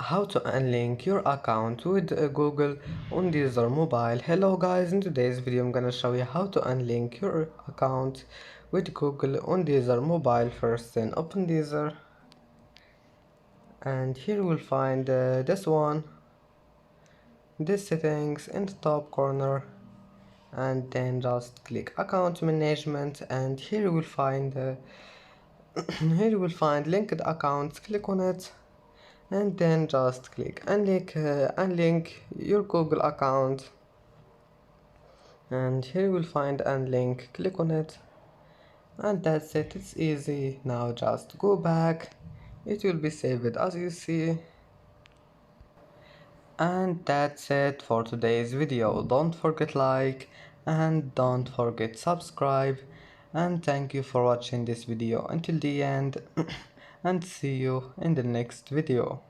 How to unlink your account with Google on Deezer mobile. Hello guys, in today's video I'm gonna show you how to unlink your account with Google on Deezer mobile. First, then open Deezer, and here you will find this settings in the top corner, and then just click account management, and here you will find here you will find linked accounts. Click on it, and then just click unlink your Google account, and here you will find unlink. Click on it, and that's it. It's easy. Now just go back, it will be saved as you see. And that's it for today's video. Don't forget like, and don't forget subscribe, and thank you for watching this video until the end and see you in the next video.